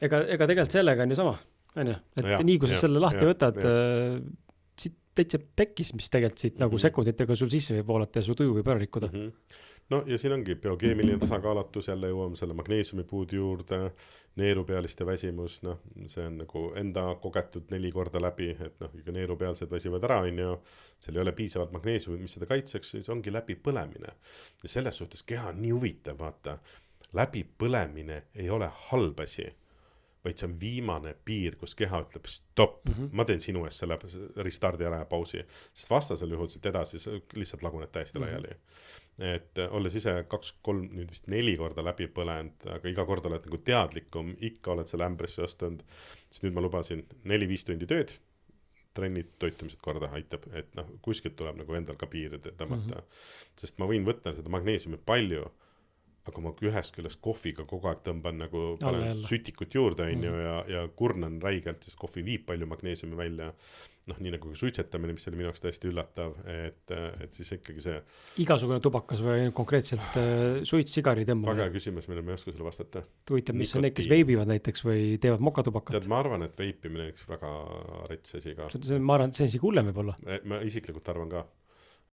ega tegelikult sellega on ju sama, on ju, et Ja, nii kui sa ja, selle lahti ja, võtad, siit täitsa pekkis, mis tegelikult siit nagu sekunditega sul sisse võib voolata ja su tuju võib ära rikkuda. No ja siin ongi biokeemiline tasakaalutus, jälle jõuame selle magneesiumi puudu juurde, neerupealiste väsimus, noh, see on nagu enda kogetud 4 korda läbi, et noh, ikka neerupealsed väsivad ära, on ju, seal ei ole piisavalt magneesiumit, mis seda kaitseks, siis ongi läbi põlemine. Ja selles suhtes keha on nii huvitav, vaata, läbi põlemine ei ole halb asi, vaid see on viimane piir, kus keha ütleb stopp, ma teen sinu eest selle restardi ära ja pausi, sest vastasel juhul siit edasi lihtsalt laguned täiesti laiali. Et olles ise 2-3, nüüd vist 4 korda läbi põlenud, aga iga kord oled nagu teadlikum, ikka oled selle ämbrisse astunud, siis nüüd ma lubasin 4-5 tundi tööd, trennid, toitumised korda aitab, et noh, kuskilt tuleb nagu endal ka piiri tõmmata, sest ma võin võtta seda magneesiumi palju, aga ma ühest küljest kohviga kogu aeg tõmban nagu panen sütikut juurde ja kurnan räigelt, siis kohvi viib palju magneesiumi välja, noh, nii nagu suitsetamine, mis oli minu jaoks täiesti üllatav, et siis ikkagi see igasugune tubakas või konkreetselt suits, sigari tõmbamine. Väga küsimus, mille ma ei oska sulle vastata. Tuitab, mis on need, kes veibivad näiteks või teevad mokatubakat. Tead, ma arvan, et veipimine on väga rets asi ka. Ma arvan, et see on isegi hullem võib olla. Ma isiklikult arvan ka.